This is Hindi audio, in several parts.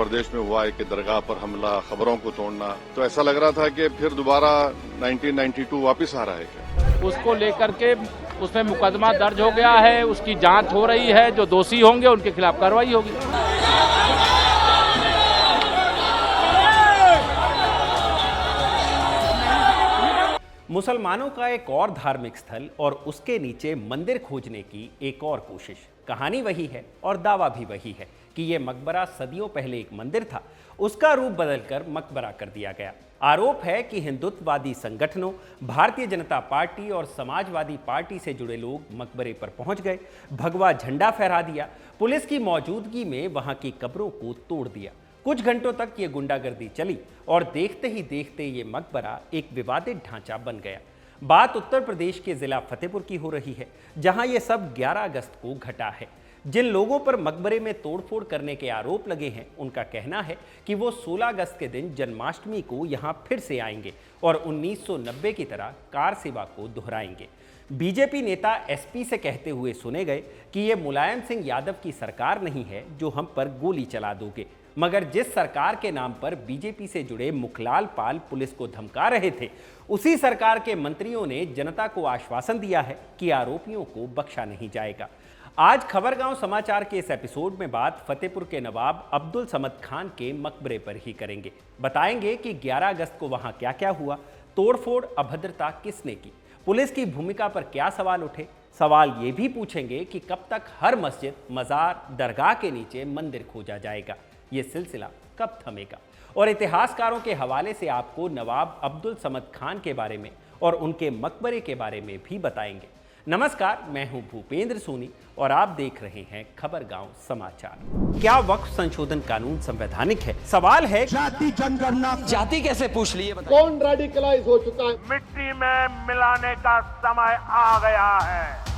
प्रदेश में हुआ है कि दरगाह पर हमला, खबरों को तोड़ना, तो ऐसा लग रहा था कि फिर दोबारा 1992 वापस आ रहा है क्या। उसको लेकर के उसमें मुकदमा दर्ज हो गया है, उसकी जांच हो रही है, जो दोषी होंगे उनके खिलाफ कार्रवाई होगी। मुसलमानों का एक और धार्मिक स्थल और उसके नीचे मंदिर खोजने की एक और कोशिश। कहानी वही है और दावा भी वही है कि यह मकबरा सदियों पहले एक मंदिर था, उसका रूप बदलकर मकबरा कर दिया गया। आरोप है कि हिंदुत्ववादी संगठनों, भारतीय जनता पार्टी और समाजवादी पार्टी से जुड़े लोग मकबरे पर पहुंच गए, भगवा झंडा फहरा दिया, पुलिस की मौजूदगी में वहां की कब्रों को तोड़ दिया। कुछ घंटों तक ये गुंडागर्दी चली और देखते ही देखते ये मकबरा एक विवादित ढांचा बन गया। बात उत्तर प्रदेश के जिला फतेहपुर की हो रही है, जहां ये सब 11 अगस्त को घटा है। जिन लोगों पर मकबरे में तोड़फोड़ करने के आरोप लगे हैं, उनका कहना है कि वो 16 अगस्त के दिन जन्माष्टमी को यहां फिर से आएंगे और 1990 की तरह कार सेवा को दोहराएंगे। बीजेपी नेता एसपी से कहते हुए सुने गए कि ये मुलायम सिंह यादव की सरकार नहीं है जो हम पर गोली चला दोगे, मगर जिस सरकार के नाम पर बीजेपी से जुड़े मुखलाल पाल पुलिस को धमका रहे थे, उसी सरकार के मंत्रियों ने जनता को आश्वासन दिया है कि आरोपियों को बख्शा नहीं जाएगा। आज खबरगांव समाचार के इस एपिसोड में बात फतेहपुर के नवाब अब्दुल समद खान के मकबरे पर ही करेंगे। बताएंगे कि 11 अगस्त को वहां क्या क्या हुआ, तोड़फोड़ अभद्रता किसने की, पुलिस की भूमिका पर क्या सवाल उठे। सवाल ये भी पूछेंगे कि कब तक हर मस्जिद, मजार, दरगाह के नीचे मंदिर खोजा जाएगा, ये सिलसिला कब थमेगा। और इतिहासकारों के हवाले से आपको नवाब अब्दुल समद खान के बारे में और उनके मकबरे के बारे में भी बताएंगे। नमस्कार, मैं हूं भूपेंद्र सोनी और आप देख रहे हैं खबरगांव समाचार। क्या वक्फ संशोधन कानून संवैधानिक है? सवाल है जाति जनगणना, जाति कैसे पूछ लिए? कौन रेडिकलाइज हो चुका है? मिट्टी में मिलाने का समय आ गया है।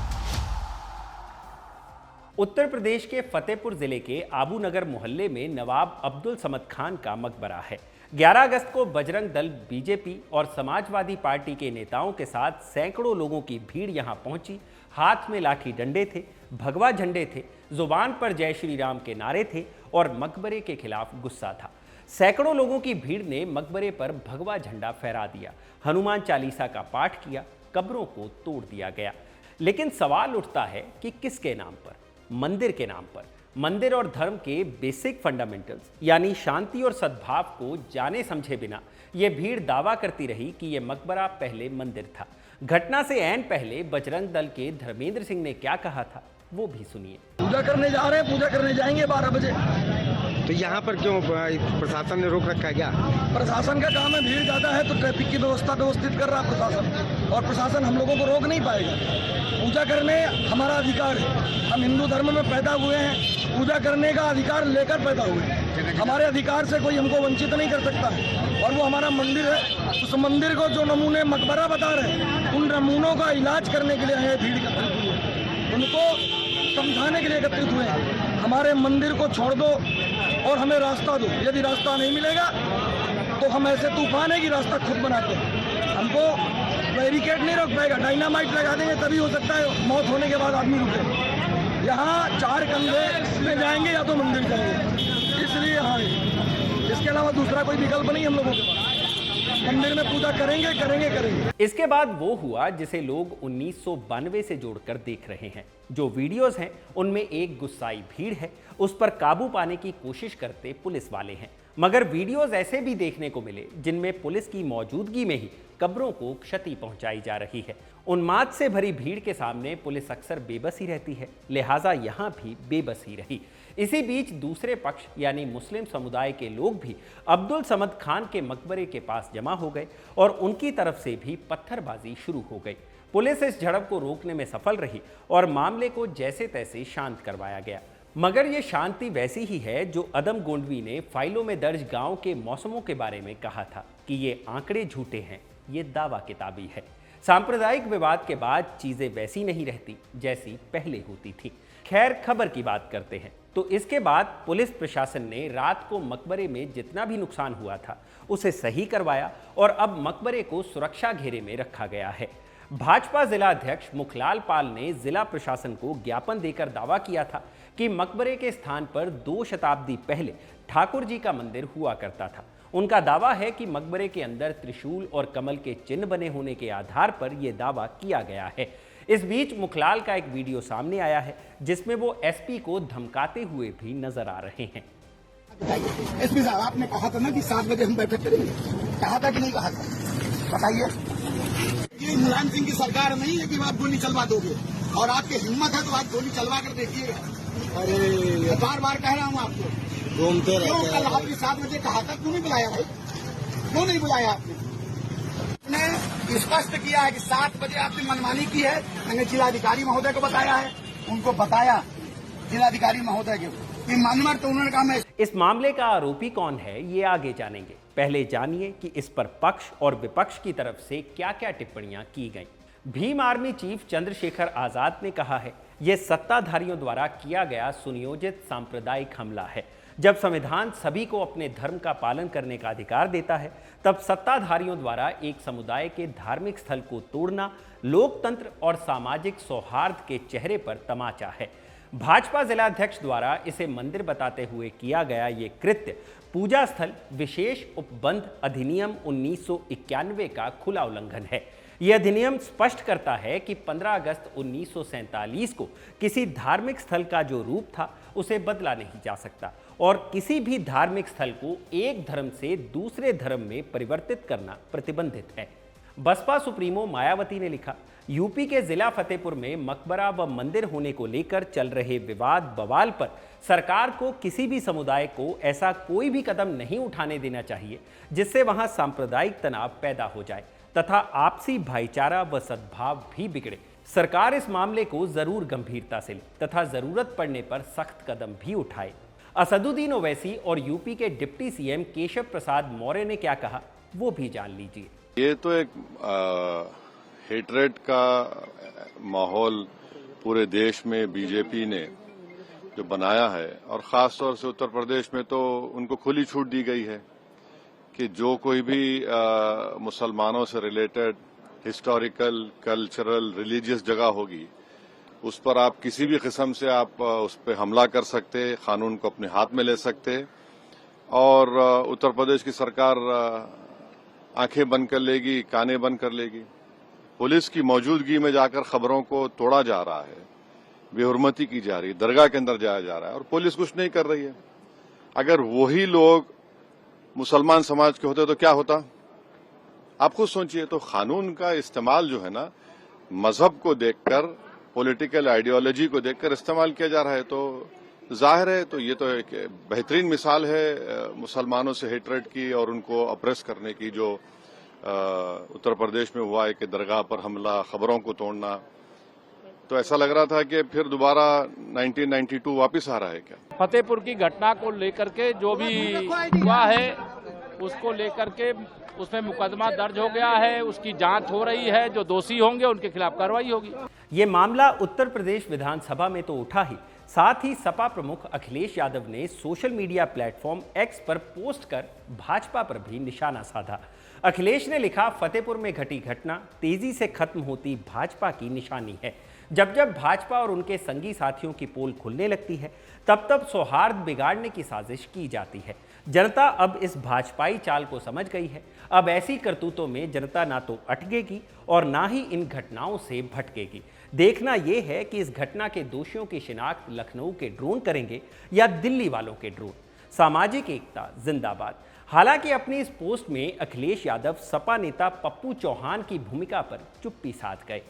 उत्तर प्रदेश के फतेहपुर जिले के आबू नगर मोहल्ले में नवाब अब्दुल समद खान का मकबरा है। 11 अगस्त को बजरंग दल, बीजेपी और समाजवादी पार्टी के नेताओं के साथ सैकड़ों लोगों की भीड़ यहां पहुंची। हाथ में लाठी डंडे थे, भगवा झंडे थे, जुबान पर जय श्री राम के नारे थे और मकबरे के खिलाफ गुस्सा था। सैकड़ों लोगों की भीड़ ने मकबरे पर भगवा झंडा फहरा दिया, हनुमान चालीसा का पाठ किया, कब्रों को तोड़ दिया गया। लेकिन सवाल उठता है कि किसके नाम पर? मंदिर के नाम पर। मंदिर और धर्म के बेसिक फंडामेंटल्स यानी शांति और सद्भाव को जाने समझे बिना यह भीड़ दावा करती रही कि यह मकबरा पहले मंदिर था। घटना से ऐन पहले बजरंग दल के धर्मेंद्र सिंह ने क्या कहा था, वो भी सुनिए। पूजा करने जा रहे हैं, पूजा करने जाएंगे 12 बजे। तो यहाँ पर क्यों प्रशासन ने रोक रखा है? क्या प्रशासन का काम है, भीड़ ज्यादा है तो ट्रैफिक की व्यवस्था व्यवस्थित कर रहा है प्रशासन, और प्रशासन हम लोगों को रोक नहीं पाएगा। पूजा करने हमारा अधिकार है, हम हिंदू धर्म में पैदा हुए हैं, पूजा करने का अधिकार लेकर पैदा हुए हैं। हमारे अधिकार से कोई हमको वंचित नहीं कर सकता है, और वो हमारा मंदिर है। उस मंदिर को जो नमूने मकबरा बता रहे हैं, उन नमूनों का इलाज करने के लिए है भीड़ एकत्रित हुई है, उनको समझाने के लिए एकत्रित हुए हैं। हमारे मंदिर को छोड़ दो और हमें रास्ता दो। यदि रास्ता नहीं मिलेगा तो हम ऐसे तूफान है कि रास्ता खुद बनाते हैं। हमको बैरिकेड नहीं रोक पाएगा, डायनामाइट लगा देंगे तभी हो सकता है मौत होने के बाद आदमी रुके। यहाँ 4 कंधे में जाएंगे या तो मंदिर जाएंगे, इसलिए यहाँ इसके अलावा दूसरा कोई विकल्प नहीं हम लोगों के पास। मंदिर में पूजा करेंगे करेंगे करेंगे। इसके बाद वो हुआ जिसे लोग 1992 से जोड़कर देख रहे हैं। जो वीडियोस हैं उनमें एक गुस्साई भीड़ है, उस पर काबू पाने की कोशिश करते पुलिस वाले हैं। मगर वीडियोस ऐसे भी देखने को मिले जिनमें पुलिस की मौजूदगी में ही कब्रों को क्षति पहुंचाई जा रही है। उन्माद से भरी भीड़ के सामने पुलिस अक्सर बेबस ही रहती है, लिहाजा यहां भी बेबस ही रही। इसी बीच दूसरे पक्ष यानी मुस्लिम समुदाय के लोग भी अब्दुल समद खान के मकबरे के पास जमा हो गए और उनकी तरफ से भी पत्थरबाजी शुरू हो गई। पुलिस इस झड़प को रोकने में सफल रही और मामले को जैसे तैसे शांत करवाया गया। मगर ये शांति वैसी ही है जो अदम गोंडवी ने फाइलों में दर्ज गांव के मौसमों के बारे में कहा था कि ये आंकड़े झूठे हैं, ये दावा किताबी है। सांप्रदायिक विवाद के बाद चीजें वैसी नहीं रहती जैसी पहले होती थी। खैर, खबर की बात करते हैं तो इसके बाद पुलिस प्रशासन ने रात को मकबरे में जितना भी नुकसान हुआ था उसे सही करवाया और अब मकबरे को सुरक्षा घेरे में रखा गया है। भाजपा जिला अध्यक्ष मुखलाल पाल ने जिला प्रशासन को ज्ञापन देकर दावा किया था कि मकबरे के स्थान पर 2 शताब्दी पहले ठाकुर जी का मंदिर हुआ करता था। उनका दावा है कि मकबरे के अंदर त्रिशूल और कमल के चिन्ह बने होने के आधार पर यह दावा किया गया है। इस बीच मुखलाल का एक वीडियो सामने आया है जिसमें वो एसपी को धमकाते हुए भी नजर आ रहे हैं। एसपी साहब, आपने कहा था ना कि 7 बजे हम बैठक करेंगे, कहा था कि नहीं कहा था? बताइए। ये मुलायम सिंह की सरकार नहीं है कि आप गोली चलवा दोगे, और आपकी हिम्मत है तो आप गोली चलवा कर देखिएगा। अरे बार बार कह रहा हूँ आपको, घूमते रहते हैं। कल आपने 7 बजे कहा था, क्यों नहीं बुलाया भाई? क्यों नहीं बुलाया आपने? ने स्पष्ट किया है कि 7 बजे आपने मनमानी की है। मैंने जिलाधिकारी महोदय को बताया है, उनको बताया जिलाधिकारी महोदय को कि मानवर, तो उन्होंने कहा मैं। इस मामले का आरोपी कौन है ये आगे जानेंगे। पहले जानिए कि इस पर पक्ष और विपक्ष की तरफ से क्या क्या टिप्पणियां की गई। भीम आर्मी चीफ चंद्रशेखर आजाद ने कहा है यह सत्ताधारियों द्वारा किया गया सुनियोजित सांप्रदायिक हमला है। जब संविधान सभी को अपने धर्म का पालन करने का अधिकार देता है, तब सत्ताधारियों द्वारा एक समुदाय के धार्मिक स्थल को तोड़ना लोकतंत्र और सामाजिक सौहार्द के चेहरे पर तमाचा है। भाजपा जिलाध्यक्ष द्वारा इसे मंदिर बताते हुए किया गया ये कृत्य पूजा स्थल विशेष उपबंध अधिनियम 1991 का खुला उल्लंघन है। यह अधिनियम स्पष्ट करता है कि 15 अगस्त 1947 को किसी धार्मिक स्थल का जो रूप था उसे बदला नहीं जा सकता और किसी भी धार्मिक स्थल को एक धर्म से दूसरे धर्म में परिवर्तित करना प्रतिबंधित है। बसपा सुप्रीमो मायावती ने लिखा, यूपी के जिला फतेहपुर में मकबरा व मंदिर होने को लेकर चल रहे विवाद बवाल पर सरकार को किसी भी समुदाय को ऐसा कोई भी कदम नहीं उठाने देना चाहिए जिससे वहां सांप्रदायिक तनाव पैदा हो जाए तथा आपसी भाईचारा व सद्भाव भी बिगड़े। सरकार इस मामले को जरूर गंभीरता से ले तथा जरूरत पड़ने पर सख्त कदम भी उठाए। असदुद्दीन ओवैसी और यूपी के डिप्टी सीएम केशव प्रसाद मौर्य ने क्या कहा वो भी जान लीजिए। ये तो एक हेटरेट का माहौल पूरे देश में बीजेपी ने जो बनाया है और खास तौर से उत्तर प्रदेश में तो उनको खुली छूट दी गई है कि जो कोई भी मुसलमानों से रिलेटेड हिस्टोरिकल, कल्चरल, रिलीजियस जगह होगी उस पर आप किसी भी किस्म से आप उस पर हमला कर सकते, कानून को अपने हाथ में ले सकते और उत्तर प्रदेश की सरकार आंखें बंद कर लेगी, कानें बंद कर लेगी। पुलिस की मौजूदगी में जाकर खबरों को तोड़ा जा रहा है, बेहुरमती की जा रही है, दरगाह के अंदर जाया जा रहा है और पुलिस कुछ नहीं कर रही है। अगर वही लोग मुसलमान समाज के होते तो क्या होता? आप खुद सोचिए। तो कानून का इस्तेमाल जो है ना, मजहब को देखकर, पॉलिटिकल आइडियोलॉजी को देखकर इस्तेमाल किया जा रहा है, तो जाहिर है तो ये तो एक बेहतरीन मिसाल है मुसलमानों से हेटरेट की और उनको अप्रेस करने की जो उत्तर प्रदेश में हुआ है कि दरगाह पर हमला, खबरों को तोड़ना। तो ऐसा लग रहा था कि फिर दोबारा 1992 वापस आ रहा है क्या? फतेहपुर की घटना को लेकर के जो भी हुआ है उसको लेकर के उसमें मुकदमा दर्ज हो गया है, उसकी जांच हो रही है, जो दोषी होंगे उनके खिलाफ कार्रवाई होगी। ये मामला उत्तर प्रदेश विधानसभा में तो उठा ही, साथ ही सपा प्रमुख अखिलेश यादव ने सोशल मीडिया प्लेटफॉर्म एक्स पर पोस्ट कर भाजपा पर भी निशाना साधा। अखिलेश ने लिखा, फतेहपुर में घटी घटना तेजी से खत्म होती भाजपा की निशानी है। जब जब भाजपा और उनके संगी साथियों की पोल खुलने लगती है तब तब सौहार्द बिगाड़ने की साजिश की जाती है। जनता अब इस भाजपाई चाल को समझ गई है। अब ऐसी करतूतों में जनता ना तो अटकेगी और ना ही इन घटनाओं से भटकेगी। देखना यह है कि इस घटना के दोषियों की शिनाख्त लखनऊ के ड्रोन करेंगे या दिल्ली वालों के ड्रोन। सामाजिक एकता जिंदाबाद। हालांकि अपनी इस पोस्ट में अखिलेश यादव सपा नेता पप्पू चौहान की भूमिका पर चुप्पी साध गए।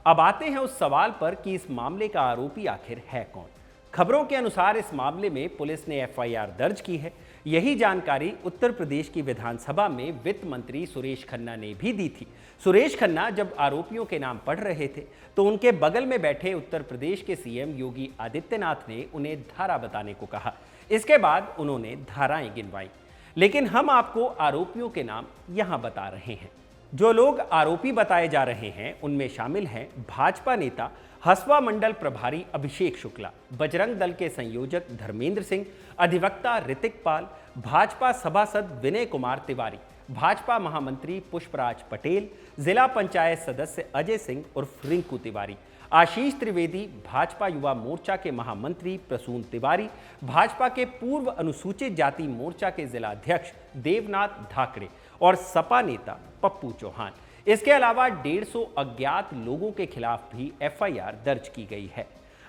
अब आते हैं उस सवाल पर कि इस मामले का आरोपी आखिर है कौन। खबरों के अनुसार इस मामले में पुलिस ने एफआईआर दर्ज की है। यही जानकारी उत्तर प्रदेश की विधानसभा में वित्त मंत्री सुरेश खन्ना ने भी दी थी। सुरेश खन्ना जब आरोपियों के नाम पढ़ रहे थे तो उनके बगल में बैठे उत्तर प्रदेश के सीएम योगी आदित्यनाथ ने उन्हें धारा बताने को कहा। इसके बाद उन्होंने धाराएं गिनवाई। लेकिन हम आपको आरोपियों के नाम यहां बता रहे हैं। जो लोग आरोपी बताए जा रहे हैं उनमें शामिल हैं भाजपा नेता हसवा मंडल प्रभारी अभिषेक शुक्ला, बजरंग दल के संयोजक धर्मेंद्र सिंह, अधिवक्ता ऋतिक पाल, भाजपा सभासद विनय कुमार तिवारी, भाजपा महामंत्री पुष्पराज पटेल, जिला पंचायत सदस्य अजय सिंह उर्फ रिंकू तिवारी, आशीष त्रिवेदी, भाजपा युवा मोर्चा के महामंत्री प्रसून तिवारी, भाजपा के पूर्व अनुसूचित जाति मोर्चा के जिला अध्यक्ष देवनाथ ढाकरे और सपा नेता पप्पू चौहान। इसके अलावा 150 अज्ञात लोगों के खिलाफ भी एफआईआर दर्ज की गई है।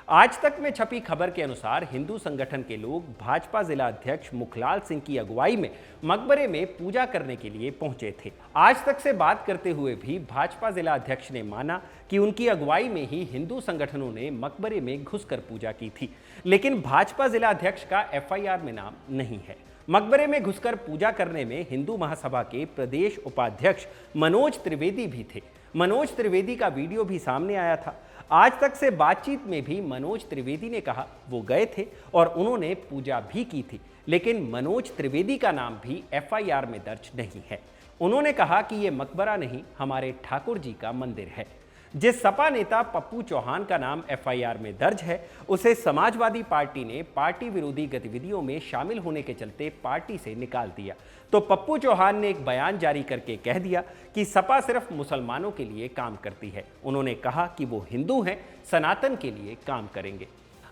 आज तक में छपी खबर के अनुसार हिंदू संगठन के लोग भाजपा जिला अध्यक्ष मुखलाल सिंह की अगुवाई में मकबरे में पूजा करने के लिए पहुंचे थे। आज तक से बात करते हुए भी भाजपा जिला अध्यक्ष ने माना कि उनकी अगुवाई में ही हिंदू संगठनों ने मकबरे में घुसकर पूजा की थी, लेकिन भाजपा जिला अध्यक्ष का एफआईआर में नाम नहीं है। मकबरे में घुसकर पूजा करने में हिंदू महासभा के प्रदेश उपाध्यक्ष मनोज त्रिवेदी भी थे। मनोज त्रिवेदी का वीडियो भी सामने आया था। आज तक से बातचीत में भी मनोज त्रिवेदी ने कहा वो गए थे और उन्होंने पूजा भी की थी, लेकिन मनोज त्रिवेदी का नाम भी एफआईआर में दर्ज नहीं है। उन्होंने कहा कि ये मकबरा नहीं, हमारे ठाकुर जी का मंदिर है। जिस सपा नेता पप्पू चौहान का नाम एफआईआर में दर्ज है, उसे समाजवादी पार्टी ने पार्टी विरोधी गतिविधियों में शामिल होने के चलते पार्टी से निकाल दिया। तो पप्पू चौहान ने एक बयान जारी करके कह दिया कि सपा सिर्फ मुसलमानों के लिए काम करती है। उन्होंने कहा कि वो हिंदू हैं, सनातन के लिए काम करेंगे।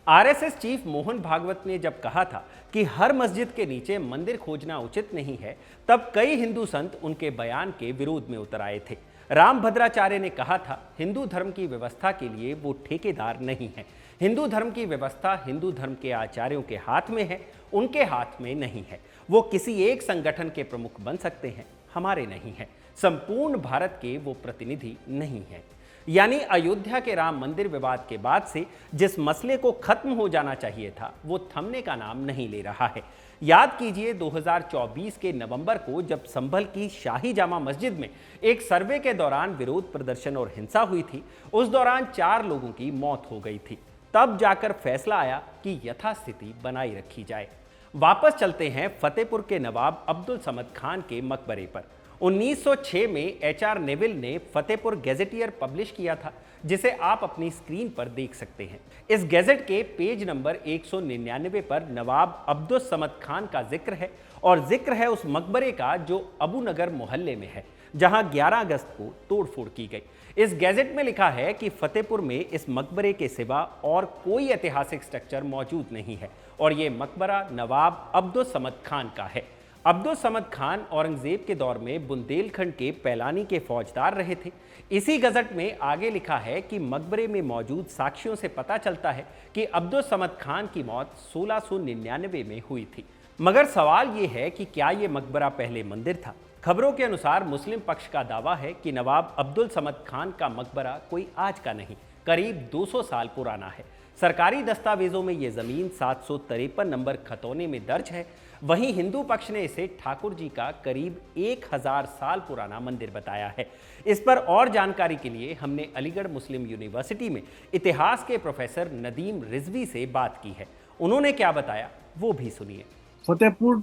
आरएसएस चीफ मोहन भागवत ने जब कहा था कि हर मस्जिद के नीचे मंदिर खोजना उचित नहीं है, तब कई हिंदू संत उनके बयान के विरोध में उतर आए थे। रामभद्राचार्य ने कहा था हिंदू धर्म की व्यवस्था के लिए वो ठेकेदार नहीं है। हिंदू धर्म की व्यवस्था हिंदू धर्म के आचार्यों के हाथ में है, उनके हाथ में नहीं है। वो किसी एक संगठन के प्रमुख बन सकते हैं, हमारे नहीं है। संपूर्ण भारत के वो प्रतिनिधि नहीं है। यानी अयोध्या के राम मंदिर विवाद के बाद से जिस मसले को खत्म हो जाना चाहिए था, वो थमने का नाम नहीं ले रहा है। याद कीजिए 2024 के नवंबर को जब संभल की शाही जामा मस्जिद में एक सर्वे के दौरान विरोध प्रदर्शन और हिंसा हुई थी। उस दौरान 4 लोगों की मौत हो गई थी। तब जाकर फैसला आया कि यथास्थिति बनाई रखी जाए। वापस चलते हैं फतेहपुर के नवाब अब्दुल समद खान के मकबरे पर। 1906 में एचआर नेविल ने फतेहपुर गैजेटियर पब्लिश किया था, जिसे आप अपनी स्क्रीन पर देख सकते हैं। इस गैजेट के पेज नंबर 199 पर नवाब अब्दुल समद खान का जिक्र है, और जिक्र है उस मकबरे का जो अबू नगर मोहल्ले में है, जहां 11 अगस्त को तोड़फोड़ की गई। इस गैजेट में लिखा है कि फतेहपुर में इस मकबरे के सिवा और कोई ऐतिहासिक स्ट्रक्चर मौजूद नहीं है, और ये मकबरा नवाब अब्दुल समद खान का है। अब्दुल समद खान औरंगजेब के दौर में बुंदेलखंड के पैलानी के फौजदार रहे थे। इसी गजट में आगे लिखा है कि मकबरे में मौजूद साक्ष्यों से पता चलता है कि अब्दुल समद खान की मौत 1699 में हुई थी। मगर सवाल ये है कि क्या ये मकबरा पहले मंदिर था? खबरों के अनुसार मुस्लिम पक्ष का दावा है कि नवाब अब्दुल समद खान का मकबरा कोई आज का नहीं, करीब 200 साल पुराना है। सरकारी दस्तावेजों में ये जमीन 753 नंबर खतौने में दर्ज है। वहीं हिंदू पक्ष ने इसे ठाकुर जी का करीब 1000 साल पुराना मंदिर बताया है। इस पर और जानकारी के लिए हमने अलीगढ़ मुस्लिम यूनिवर्सिटी में इतिहास के प्रोफेसर नदीम रिजवी से बात की है। उन्होंने क्या बताया वो भी सुनिए। फतेहपुर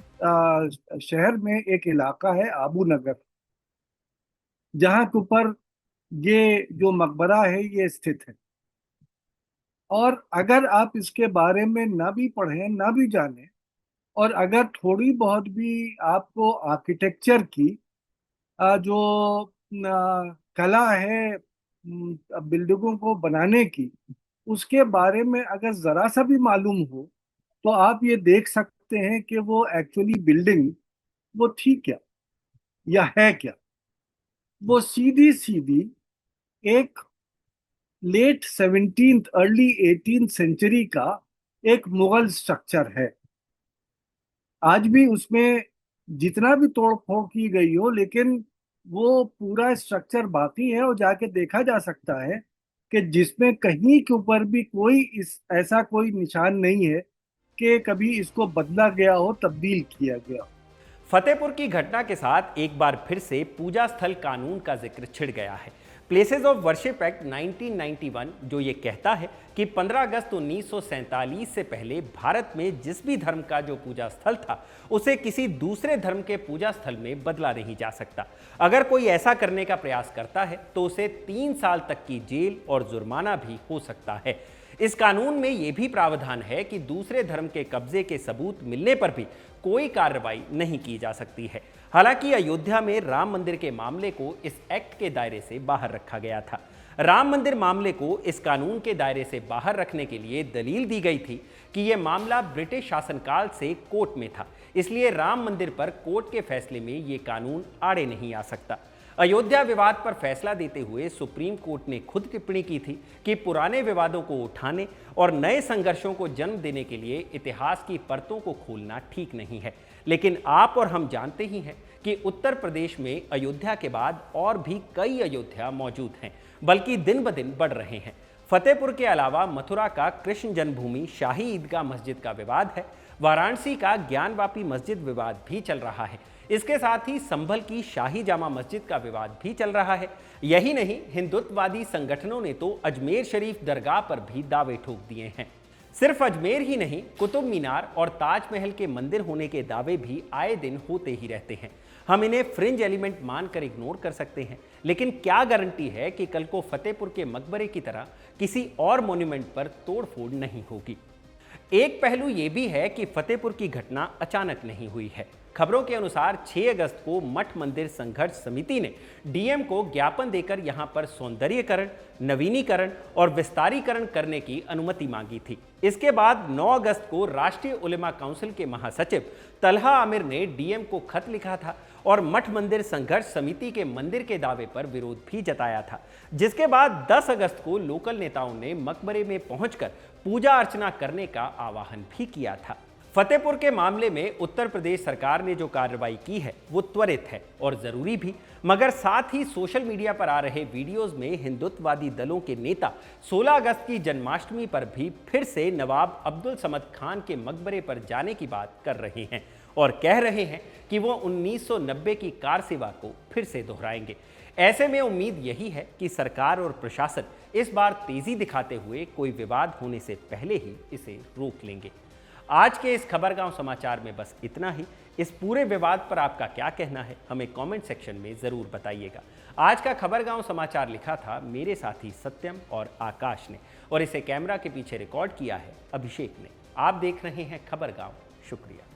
शहर में एक इलाका है आबू नगर, जहां के ऊपर ये जो मकबरा है ये स्थित है। और अगर आप इसके बारे में ना भी पढ़ें ना भी जानें, और अगर थोड़ी बहुत भी आपको आर्किटेक्चर की जो कला है बिल्डिंगों को बनाने की, उसके बारे में अगर जरा सा भी मालूम हो, तो आप ये देख सकते हैं कि वो एक्चुअली बिल्डिंग वो थी क्या या है क्या। वो सीधी सीधी एक late 17th early 18th century का एक मुगल स्ट्रक्चर है। आज भी उसमें जितना भी तोड़फोड़ की गई हो, लेकिन वो पूरा स्ट्रक्चर बाकी है, और जाके देखा जा सकता है कि जिसमें कहीं के ऊपर भी कोई ऐसा कोई निशान नहीं है कि कभी इसको बदला गया हो, तब्दील किया गया। फतेहपुर की घटना के साथ एक बार फिर से पूजा स्थल कानून का जिक्र छिड़ गया है। प्लेसेस ऑफ वर्शिप एक्ट 1991 जो ये कहता है कि 15 अगस्त 1947 से पहले भारत में जिस भी धर्म का जो पूजा स्थल था, उसे किसी दूसरे धर्म के पूजा स्थल में बदला नहीं जा सकता। अगर कोई ऐसा करने का प्रयास करता है तो उसे 3 साल तक की जेल और जुर्माना भी हो सकता है। इस कानून में यह भी प्रावधान है कि दूसरे धर्म के कब्जे के सबूत मिलने पर भी कोई कार्रवाई नहीं की जा सकती है। हालांकि अयोध्या में राम मंदिर के मामले को इस एक्ट के दायरे से बाहर रखा गया था। राम मंदिर मामले को इस कानून के दायरे से बाहर रखने के लिए दलील दी गई थी कि यह मामला ब्रिटिश शासनकाल से कोर्ट में था, इसलिए राम मंदिर पर कोर्ट के फैसले में यह कानून आड़े नहीं आ सकता। अयोध्या विवाद पर फैसला देते हुए सुप्रीम कोर्ट ने खुद टिप्पणी की थी कि पुराने विवादों को उठाने और नए संघर्षों को जन्म देने के लिए इतिहास की परतों को खोलना ठीक नहीं है। लेकिन आप और हम जानते ही हैं कि उत्तर प्रदेश में अयोध्या के बाद और भी कई अयोध्या मौजूद हैं, बल्कि दिन ब दिन बढ़ रहे हैं। फतेहपुर के अलावा मथुरा का कृष्ण जन्मभूमि शाही ईदगाह मस्जिद का विवाद है, वाराणसी का ज्ञानवापी मस्जिद विवाद भी चल रहा है। इसके साथ ही संभल की शाही जामा मस्जिद का विवाद भी चल रहा है। यही नहीं, हिंदुत्ववादी संगठनों ने तो अजमेर शरीफ दरगाह पर भी दावे ठोक दिए हैं। सिर्फ अजमेर ही नहीं, कुतुब मीनार और ताजमहल के मंदिर होने के दावे भी आए दिन होते ही रहते हैं। हम इन्हें फ्रिंज एलिमेंट मानकर इग्नोर कर सकते हैं, लेकिन क्या गारंटी है कि कल को फतेहपुर के मकबरे की तरह किसी और मॉन्यूमेंट पर तोड़फोड़ नहीं होगी। एक पहलू यह भी है कि फतेहपुर की घटना अचानक नहीं हुई है। खबरों के अनुसार 6 अगस्त को मठ मंदिर संघर्ष समिति ने डीएम को ज्ञापन देकर यहां पर सौंदर्यीकरण, नवीनीकरण और विस्तारीकरण करने की अनुमति मांगी थी। इसके बाद 9 अगस्त को राष्ट्रीय उलेमा काउंसिल के महासचिव तलहा आमिर ने डीएम को खत लिखा था और मठ मंदिर संघर्ष समिति के मंदिर के दावे पर विरोध भी जताया था, जिसके बाद 10 अगस्त को लोकल नेताओं ने मकबरे में पहुंचकर पूजा अर्चना करने का आह्वान भी किया था। फतेहपुर के मामले में उत्तर प्रदेश सरकार ने जो कार्रवाई की है वो त्वरित है और जरूरी भी, मगर साथ ही सोशल मीडिया पर आ रहे वीडियोस में हिंदुत्ववादी दलों के नेता 16 अगस्त की जन्माष्टमी पर भी फिर से नवाब अब्दुल समद खान के मकबरे पर जाने की बात कर रहे हैं और कह रहे हैं कि वो 1990 की कार सेवा को फिर से दोहराएंगे। ऐसे में उम्मीद यही है कि सरकार और प्रशासन इस बार तेजी दिखाते हुए कोई विवाद होने से पहले ही इसे रोक लेंगे। आज के इस खबरगांव समाचार में बस इतना ही। इस पूरे विवाद पर आपका क्या कहना है, हमें कमेंट सेक्शन में ज़रूर बताइएगा। आज का खबरगांव समाचार लिखा था मेरे साथी सत्यम और आकाश ने, और इसे कैमरा के पीछे रिकॉर्ड किया है अभिषेक ने। आप देख रहे हैं खबरगांव। शुक्रिया।